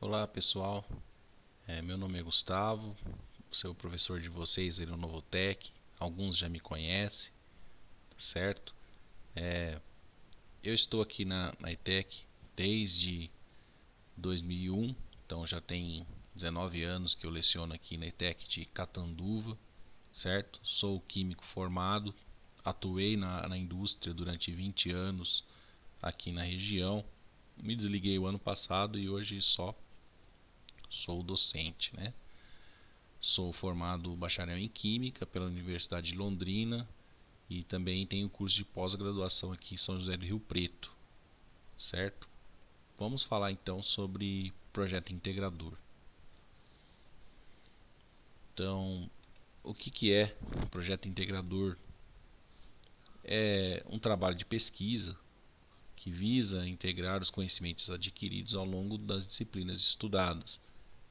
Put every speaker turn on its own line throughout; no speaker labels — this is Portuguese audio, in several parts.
Olá pessoal, meu nome é Gustavo, sou o professor de vocês aí no Novotec. Alguns já me conhecem, certo? Eu estou aqui na ETEC desde 2001, então já tem 19 anos que eu leciono aqui na ETEC de Catanduva, certo? Sou químico formado, atuei na indústria durante 20 anos aqui na região. Me desliguei o ano passado e hoje só sou docente, né? Sou formado bacharel em Química pela Universidade de Londrina e também tenho curso de pós-graduação aqui em São José do Rio Preto, certo? Vamos falar então sobre projeto integrador. Então, o que é projeto integrador? É um trabalho de pesquisa que visa integrar os conhecimentos adquiridos ao longo das disciplinas estudadas,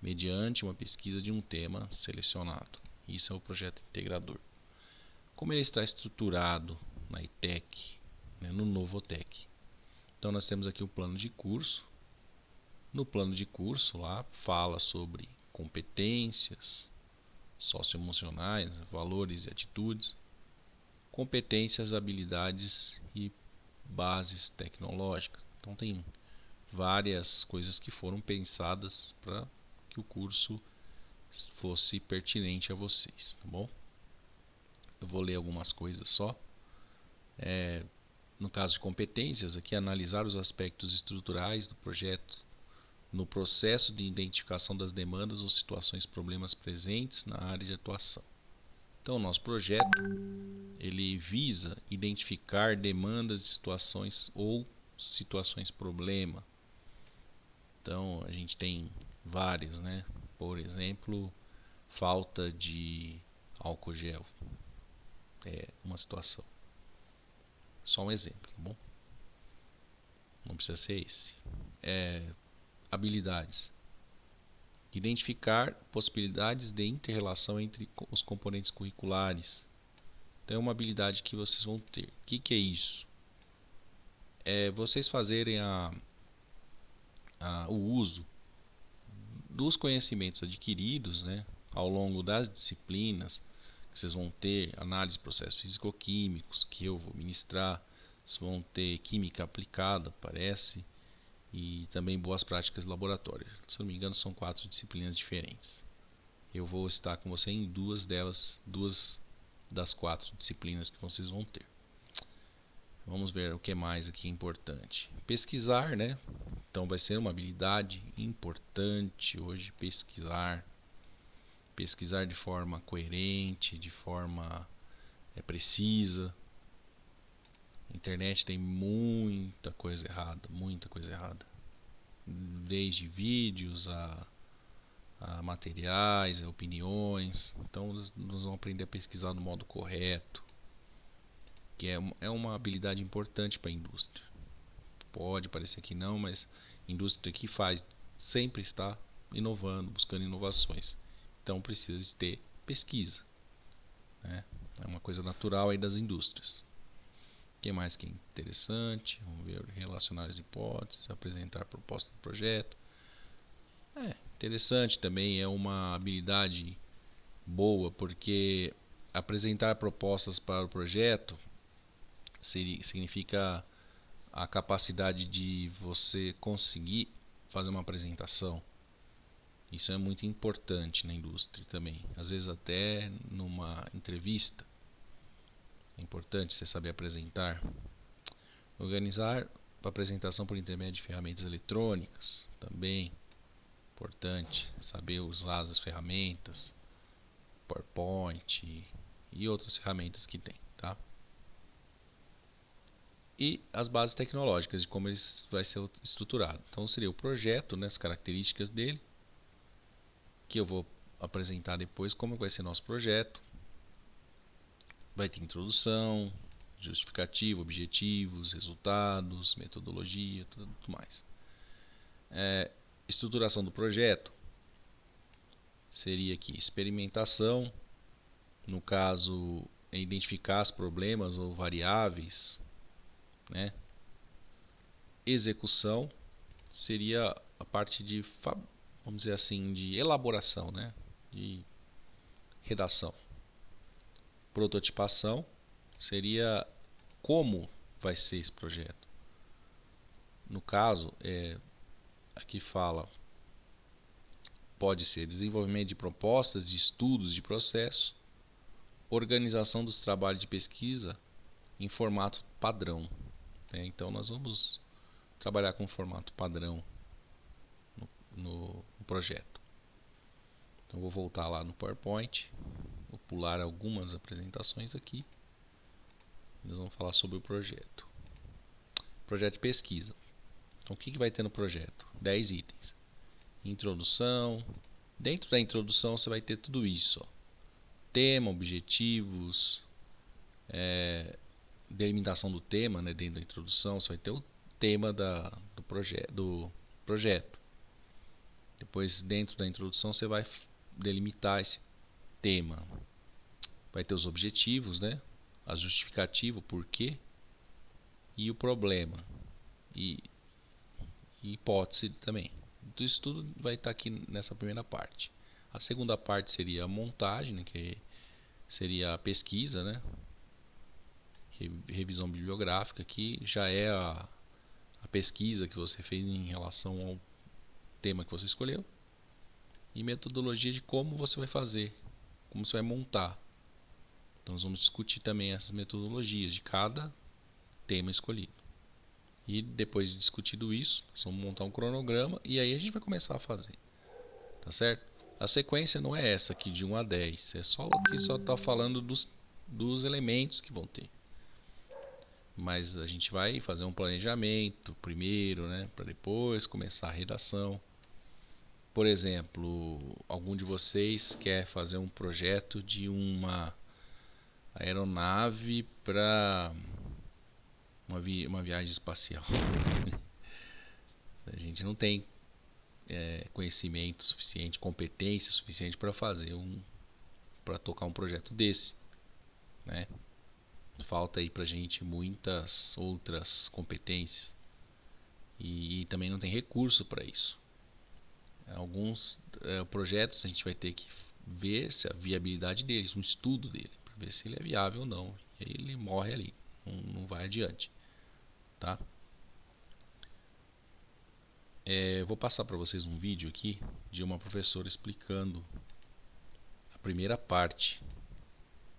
mediante uma pesquisa de um tema selecionado. Isso é o projeto integrador. Como ele está estruturado na ETEC, né, no Novotec. Então nós temos aqui o plano de curso. No plano de curso lá fala sobre competências socioemocionais, valores e atitudes, competências, habilidades e bases tecnológicas. Então tem várias coisas que foram pensadas para que o curso fosse pertinente a vocês, tá bom? Eu vou ler algumas coisas só. No caso de competências, aqui analisar os aspectos estruturais do projeto no processo de identificação das demandas ou situações problemas presentes na área de atuação. Então, o nosso projeto ele visa identificar demandas, situações ou situações problema. Então, a gente tem várias, né? Por exemplo, falta de álcool gel é uma situação. Só um exemplo, tá bom? Não precisa ser esse. Habilidades. Identificar possibilidades de inter-relação entre os componentes curriculares. Então é uma habilidade que vocês vão ter. O que é isso? É vocês fazerem o uso dos conhecimentos adquiridos, né, ao longo das disciplinas que vocês vão ter, análise de processos físico-químicos, que eu vou ministrar, vocês vão ter química aplicada, parece, e também boas práticas de laboratório. Se não me engano, são 4 disciplinas diferentes. Eu vou estar com você em duas das 4 disciplinas que vocês vão ter. Vamos ver o que mais aqui é importante. Pesquisar, né? Então vai ser uma habilidade importante hoje pesquisar. Pesquisar de forma coerente, de forma precisa. A internet tem muita coisa errada, muita coisa errada. Desde vídeos a materiais, a opiniões. Então nós vamos aprender a pesquisar do modo correto, que é uma habilidade importante para a indústria. Pode parecer que não, mas a indústria que faz sempre está inovando, buscando inovações. Então precisa de ter pesquisa, né? É uma coisa natural aí das indústrias. O que mais que é interessante? Vamos ver, relacionar as hipóteses, apresentar a proposta do projeto. Interessante também, é uma habilidade boa, porque apresentar propostas para o projeto significa a capacidade de você conseguir fazer uma apresentação. Isso é muito importante na indústria também. Às vezes até numa entrevista é importante você saber apresentar. Organizar a apresentação por intermédio de ferramentas eletrônicas também importante. Saber usar as ferramentas, PowerPoint e outras ferramentas que tem, tá? E as bases tecnológicas de como ele vai ser estruturado. Então seria o projeto, né, as características dele, que eu vou apresentar depois como vai ser nosso projeto. Vai ter introdução, justificativa, objetivos, resultados, metodologia, tudo mais. Estruturação do projeto seria aqui experimentação, no caso identificar os problemas ou variáveis, né? Execução seria a parte de vamos dizer assim, de elaboração, né? De redação. Prototipação seria como vai ser esse projeto. No caso, aqui fala, pode ser desenvolvimento de propostas, de estudos, de processo, organização dos trabalhos de pesquisa em formato padrão. Então nós vamos trabalhar com formato padrão no projeto. Então vou voltar lá no PowerPoint, vou pular algumas apresentações aqui. Nós vamos falar sobre o projeto. Projeto de pesquisa. Então o que vai ter no projeto? 10 itens. Introdução. Dentro da introdução você vai ter tudo isso. Tema, objetivos, delimitação do tema, né? Dentro da introdução você vai ter o tema do projeto. Depois, dentro da introdução, você vai delimitar esse tema. Vai ter os objetivos, né? A justificativa, o porquê e o problema e hipótese também. Então, isso tudo vai estar aqui nessa primeira parte. A segunda parte seria a montagem, né? Que seria a pesquisa, né? Revisão bibliográfica, que já é a pesquisa que você fez em relação ao tema que você escolheu, e metodologia de como você vai fazer, como você vai montar. Então nós vamos discutir também essas metodologias de cada tema escolhido. E depois de discutido isso, nós vamos montar um cronograma e aí a gente vai começar a fazer. Tá certo? A sequência não é essa aqui de 1 a 10, é só aqui só está falando dos elementos que vão ter. Mas a gente vai fazer um planejamento primeiro, né, para depois começar a redação. Por exemplo, algum de vocês quer fazer um projeto de uma aeronave para uma viagem espacial. A gente não tem conhecimento suficiente, competência suficiente para fazer para tocar um projeto desse, né? Falta aí pra gente muitas outras competências e também não tem recurso para isso. Alguns projetos a gente vai ter que ver se a viabilidade deles, um estudo dele, para ver se ele é viável ou não. E aí ele morre ali, não vai adiante, tá? Vou passar para vocês um vídeo aqui de uma professora explicando a primeira parte,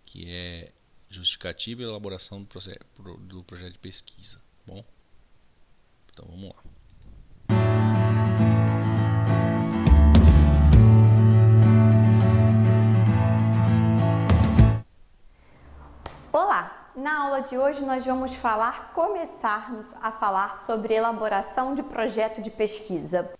que é justificativa e elaboração do projeto de pesquisa. Bom, então vamos lá.
Olá! Na aula de hoje nós vamos começarmos a falar sobre elaboração de projeto de pesquisa.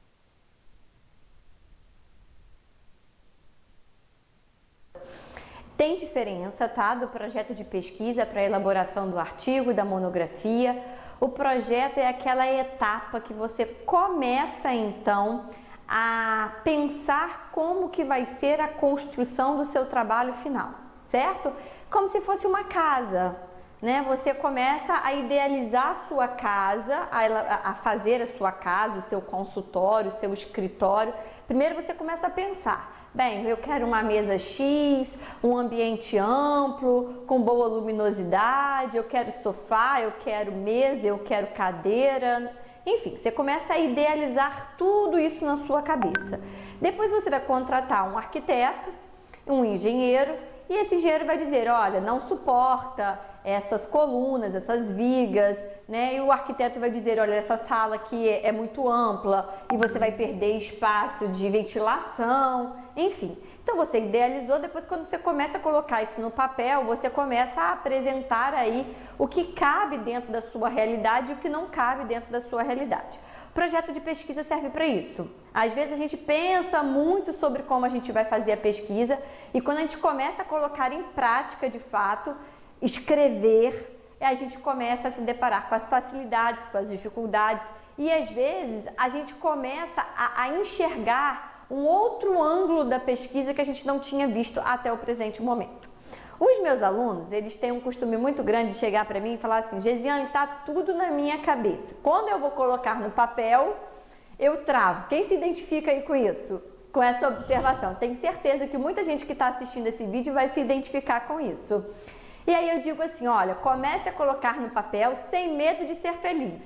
Tem diferença, tá, do projeto de pesquisa para a elaboração do artigo, da monografia. O projeto é aquela etapa que você começa então a pensar como que vai ser a construção do seu trabalho final, certo? Como se fosse uma casa, né? Você começa a idealizar a sua casa, a fazer a sua casa, o seu consultório, o seu escritório. Primeiro você começa a pensar, bem, eu quero uma mesa X, um ambiente amplo, com boa luminosidade, eu quero sofá, eu quero mesa, eu quero cadeira. Enfim, você começa a idealizar tudo isso na sua cabeça. Depois você vai contratar um arquiteto, um engenheiro, e esse engenheiro vai dizer, olha, não suporta essas colunas, essas vigas, né? E o arquiteto vai dizer, olha, essa sala aqui é muito ampla e você vai perder espaço de ventilação, enfim. Então você idealizou, depois quando você começa a colocar isso no papel, você começa a apresentar aí o que cabe dentro da sua realidade e o que não cabe dentro da sua realidade. O projeto de pesquisa serve para isso. Às vezes a gente pensa muito sobre como a gente vai fazer a pesquisa e quando a gente começa a colocar em prática de fato, escrever, a gente começa a se deparar com as facilidades, com as dificuldades e às vezes a gente começa a enxergar um outro ângulo da pesquisa que a gente não tinha visto até o presente momento. Os meus alunos, eles têm um costume muito grande de chegar para mim e falar assim, Gesiane, está tudo na minha cabeça. Quando eu vou colocar no papel, eu travo. Quem se identifica aí com isso? Com essa observação? Tenho certeza que muita gente que está assistindo esse vídeo vai se identificar com isso. E aí eu digo assim, olha, comece a colocar no papel sem medo de ser feliz.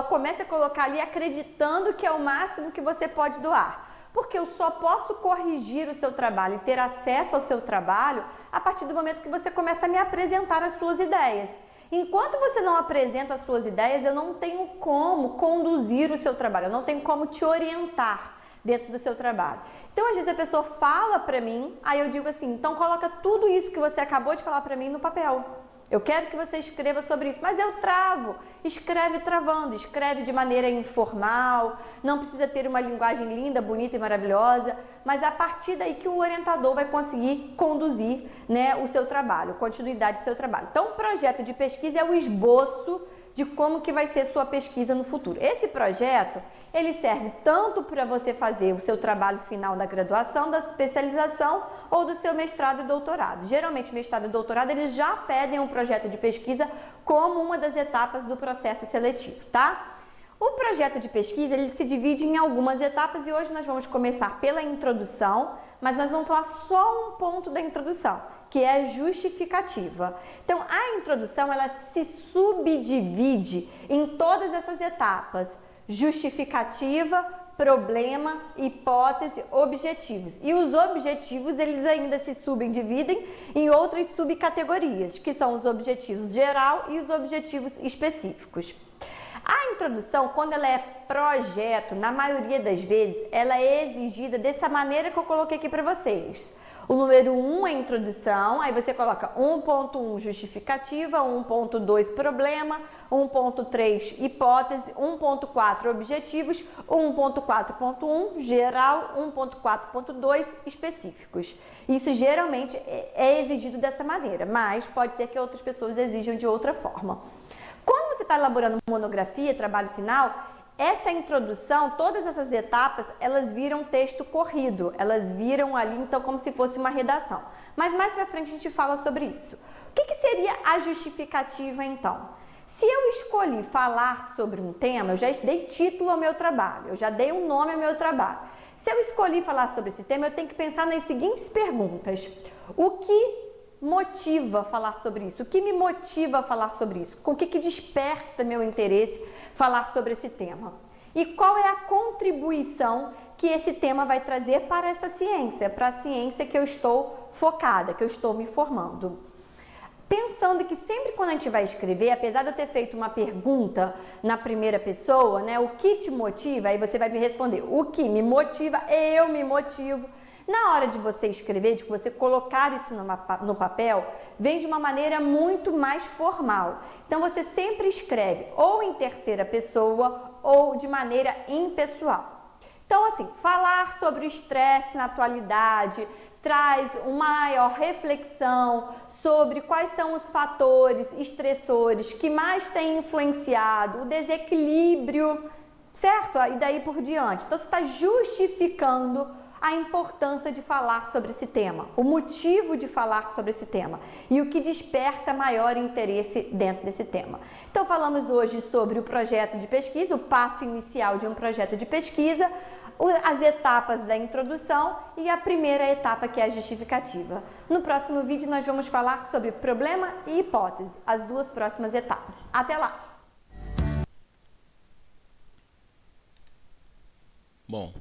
Comece a colocar ali acreditando que é o máximo que você pode doar. Porque eu só posso corrigir o seu trabalho e ter acesso ao seu trabalho a partir do momento que você começa a me apresentar as suas ideias. Enquanto você não apresenta as suas ideias, eu não tenho como conduzir o seu trabalho, eu não tenho como te orientar dentro do seu trabalho. Então, às vezes a pessoa fala para mim, aí eu digo assim, então coloca tudo isso que você acabou de falar para mim no papel. Eu quero que você escreva sobre isso, mas eu travo. Escreve travando, escreve de maneira informal, não precisa ter uma linguagem linda, bonita e maravilhosa, mas a partir daí que o orientador vai conseguir conduzir, né, o seu trabalho, a continuidade do seu trabalho. Então, o projeto de pesquisa é o esboço de como que vai ser sua pesquisa no futuro. Esse projeto, ele serve tanto para você fazer o seu trabalho final da graduação, da especialização ou do seu mestrado e doutorado. Geralmente, mestrado e doutorado, eles já pedem um projeto de pesquisa como uma das etapas do processo seletivo, tá? O projeto de pesquisa, ele se divide em algumas etapas e hoje nós vamos começar pela introdução, mas nós vamos falar só um ponto da introdução, que é a justificativa. Então, a introdução, ela se subdivide em todas essas etapas: justificativa, problema, hipótese, objetivos. E os objetivos, eles ainda se subdividem em outras subcategorias, que são os objetivos geral e os objetivos específicos. A introdução, quando ela é projeto, na maioria das vezes, ela é exigida dessa maneira que eu coloquei aqui para vocês. O número 1 é introdução, aí você coloca 1.1 justificativa, 1.2 problema, 1.3 hipótese, 1.4 objetivos, 1.4.1 geral, 1.4.2 específicos. Isso geralmente é exigido dessa maneira, mas pode ser que outras pessoas exijam de outra forma. Quando você está elaborando monografia, trabalho final, essa introdução, todas essas etapas, elas viram texto corrido, elas viram ali, então, como se fosse uma redação. Mas mais pra frente a gente fala sobre isso. O que seria a justificativa, então? Se eu escolhi falar sobre um tema, eu já dei título ao meu trabalho, eu já dei um nome ao meu trabalho. Se eu escolhi falar sobre esse tema, eu tenho que pensar nas seguintes perguntas. O que motiva falar sobre isso? O que me motiva a falar sobre isso? Com o que desperta meu interesse falar sobre esse tema? E qual é a contribuição que esse tema vai trazer para essa ciência, para a ciência que eu estou focada, que eu estou me formando? Pensando que sempre quando a gente vai escrever, apesar de eu ter feito uma pergunta na primeira pessoa, né, o que te motiva? Aí você vai me responder, o que me motiva, eu me motivo. Na hora de você escrever, de você colocar isso no papel, vem de uma maneira muito mais formal. Então, você sempre escreve ou em terceira pessoa ou de maneira impessoal. Então, assim, falar sobre o estresse na atualidade traz uma maior reflexão sobre quais são os fatores estressores que mais têm influenciado o desequilíbrio, certo? E daí por diante. Então, você está justificando a importância de falar sobre esse tema, o motivo de falar sobre esse tema e o que desperta maior interesse dentro desse tema. Então, falamos hoje sobre o projeto de pesquisa, o passo inicial de um projeto de pesquisa, as etapas da introdução e a primeira etapa, que é a justificativa. No próximo vídeo, nós vamos falar sobre problema e hipótese, as duas próximas etapas. Até lá!
Bom,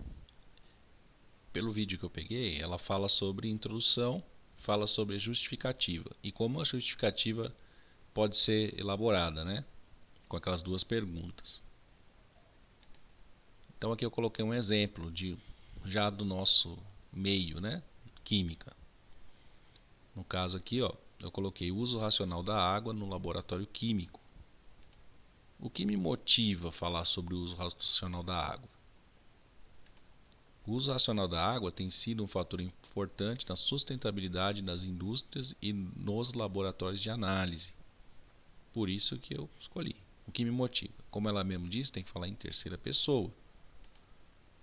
pelo vídeo que eu peguei, ela fala sobre introdução, fala sobre justificativa e como a justificativa pode ser elaborada, né? Com aquelas duas perguntas. Então aqui eu coloquei um exemplo já do nosso meio, né? Química. No caso aqui, ó, eu coloquei uso racional da água no laboratório químico. O que me motiva a falar sobre o uso racional da água? O uso racional da água tem sido um fator importante na sustentabilidade das indústrias e nos laboratórios de análise. Por isso que eu escolhi. O que me motiva? Como ela mesmo diz, tem que falar em terceira pessoa.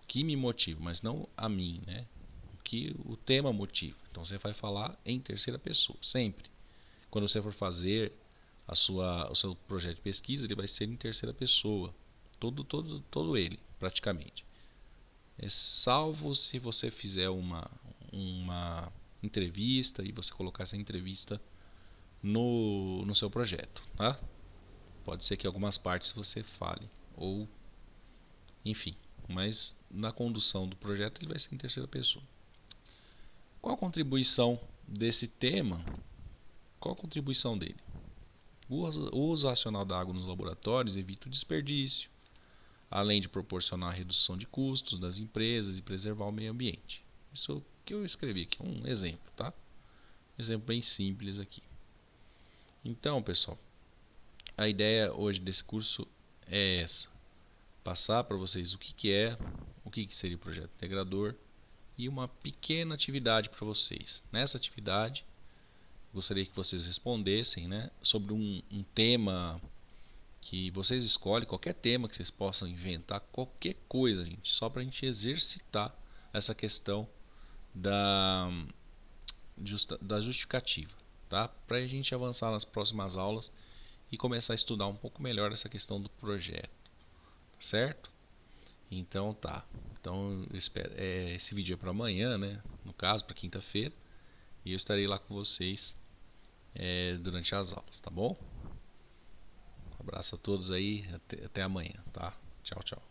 O que me motiva, mas não a mim, né? O que o tema motiva. Então você vai falar em terceira pessoa, sempre. Quando você for fazer o seu projeto de pesquisa, ele vai ser em terceira pessoa. Todo ele. praticamente. Salvo se você fizer uma entrevista e você colocar essa entrevista no seu projeto, tá? Pode ser que algumas partes você fale, ou enfim, mas na condução do projeto ele vai ser em terceira pessoa. Qual a contribuição desse tema? Qual a contribuição dele? O uso racional da água nos laboratórios evita o desperdício, além de proporcionar a redução de custos das empresas e preservar o meio ambiente. Isso que eu escrevi aqui, um exemplo, tá? Um exemplo bem simples aqui. Então, pessoal, a ideia hoje desse curso é essa: passar para vocês o que é, o que seria o projeto integrador e uma pequena atividade para vocês. Nessa atividade, gostaria que vocês respondessem, né, sobre um tema que vocês escolhem, qualquer tema que vocês possam inventar, qualquer coisa, gente, só para a gente exercitar essa questão da justificativa, tá? Para a gente avançar nas próximas aulas e começar a estudar um pouco melhor essa questão do projeto, certo? Então tá. Então eu espero, esse vídeo é para amanhã, né? No caso, para quinta-feira, e eu estarei lá com vocês durante as aulas, tá bom? Um abraço a todos aí, até amanhã, tá? Tchau, tchau.